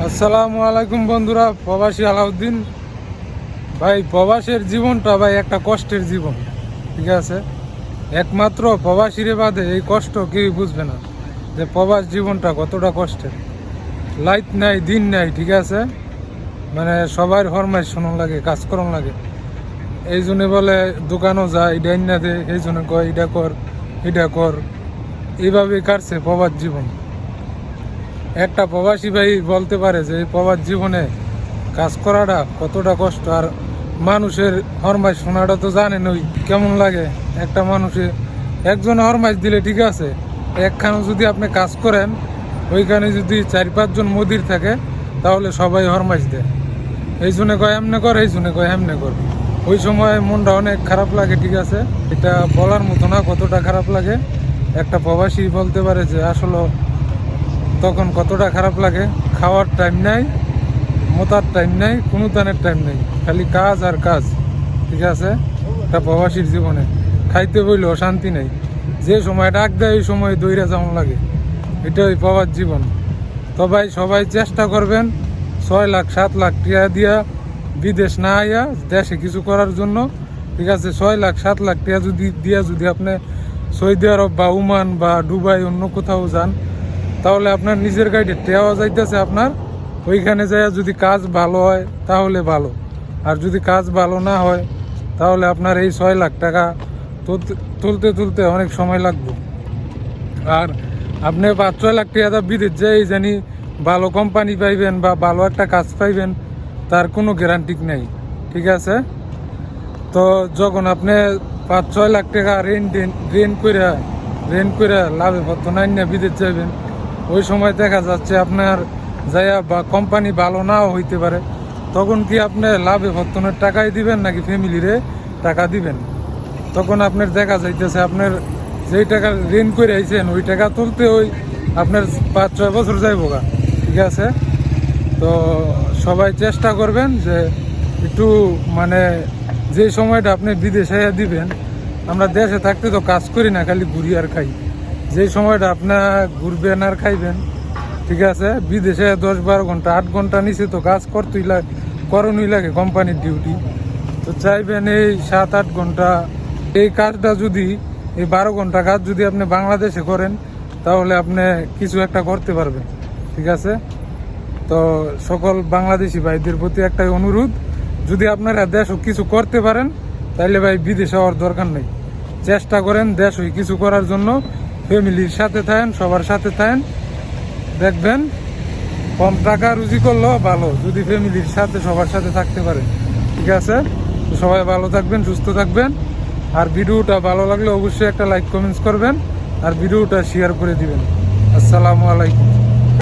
আসসালামু আলাইকুম বন্ধুরা। প্রবাসী আলাউদ্দিন ভাই, প্রবাসের জীবনটা ভাই একটা কষ্টের জীবন, ঠিক আছে। একমাত্র প্রবাসীরে বাদে এই কষ্ট কেউই বুঝবে না যে প্রবাস জীবনটা কতটা কষ্টের। লাইট নাই, দিন নাই, ঠিক আছে। মানে সবার ফরমাইশ শোনান লাগে, কাজ করান লাগে। এই জন্য বলে দোকানও যায়, এটা না দে, এই জন্য কয় এটা কর এটা কর। এইভাবেই কাটছে প্রবাস জীবন। একটা প্রবাসী ভাই বলতে পারে যে এই প্রবাস জীবনে কাজ করাটা কতটা কষ্ট। আর মানুষের ফরমাইশ শোনাটা তো জানেন ওই কেমন লাগে। একটা মানুষে একজন ফরমাইশ দিলে ঠিক আছে, একখানে যদি আপনি কাজ করেন, ওইখানে যদি 4-5 জন মদির থাকে তাহলে সবাই ফরমাইশ দেয়। এই জন্য কয় এমনে কর, এই জন্য কয় এমনে কর। ওই সময় মনটা অনেক খারাপ লাগে, ঠিক আছে। এটা বলার মতো না কতটা খারাপ লাগে। একটা প্রবাসী বলতে পারে যে আসলে তখন কতটা খারাপ লাগে। খাওয়ার টাইম নাই, মোতার টাইম নাই, কোনো দানের টাইম নেই, খালি কাজ আর কাজ, ঠিক আছে। একটা প্রবাসীর জীবনে খাইতে বইলেও শান্তি নেই। যে সময় ডাক দেয় ওই সময় দৌড়ে যেমন লাগে, এটাই প্রবাস জীবন। তো ভাই সবাই চেষ্টা করবেন 6 লাখ 7 লাখ টাকা দিয়া বিদেশ না আইয়া দেশে কিছু করার জন্য, ঠিক আছে। 6 লাখ 7 লাখ টাকা যদি আপনি সৌদি আরব বা ওমান বা দুবাই অন্য কোথাও যান, তাহলে আপনার নিজের গাড়িতে টেওয়া যাইতেছে। আপনার ওইখানে যায় যদি কাজ ভালো হয় তাহলে ভালো, আর যদি কাজ ভালো না হয় তাহলে আপনার এই 6 লাখ টাকা তুলতে তুলতে অনেক সময় লাগবে। আর আপনি 5-6 লাখ টাকা বিদেশ যাই জানি ভালো কোম্পানি পাইবেন বা ভালো একটা কাজ পাইবেন, তার কোনো গ্যারান্টি নেই, ঠিক আছে। তো যখন আপনি 5-6 লাখ টাকা রেন্ট করে লাভে পত্র নাই না বিদেশ যাইবেন, ওই সময় দেখা যাচ্ছে আপনার যাইয়া বা কোম্পানি ভালো নাও হইতে পারে। তখন কি আপনি লাভে পত্তনের টাকাই দিবেন নাকি ফ্যামিলিরে টাকা দিবেন? তখন আপনার দেখা যাইতেছে আপনার যেই টাকা রেন্ট করে আইছেন ওই টাকা তুলতে ওই আপনার 5-6 বছর যাইবো গা, ঠিক আছে। তো সবাই চেষ্টা করবেন যে একটু মানে যে সময়টা আপনি বিদেশে দিবেন, আমরা দেশে থাকতে তো কাজ করি না, খালি ঘুরি আর খাই। যে সময়টা আপনার ঘুরবেন আর খাইবেন, ঠিক আছে। বিদেশে 10-12 ঘন্টা 8 ঘন্টা নিচে তো কাজ করণই লাগে কোম্পানির ডিউটি। তো চাইবেন এই 7-8 ঘন্টা এই কাজটা যদি এই 12 ঘন্টা কাজ যদি আপনি বাংলাদেশে করেন তাহলে আপনি কিছু একটা করতে পারবেন, ঠিক আছে। তো সকল বাংলাদেশি ভাইদের প্রতি একটাই অনুরোধ, যদি আপনারা দেশ কিছু করতে পারেন তাইলে ভাই বিদেশে হওয়ার দরকার নেই। চেষ্টা করেন দেশ কিছু করার জন্য, ফ্যামিলির সাথে থাকেন, সবার সাথে থাকেন, দেখবেন কম টাকা রুজি করলেও ভালো যদি ফ্যামিলির সাথে সবার সাথে থাকতে পারেন, ঠিক আছে। তো সবাই ভালো থাকবেন, সুস্থ থাকবেন। আর ভিডিওটা ভালো লাগলে অবশ্যই একটা লাইক কমেন্টস করবেন আর ভিডিওটা শেয়ার করে দিবেন। আসসালামু আলাইকুম।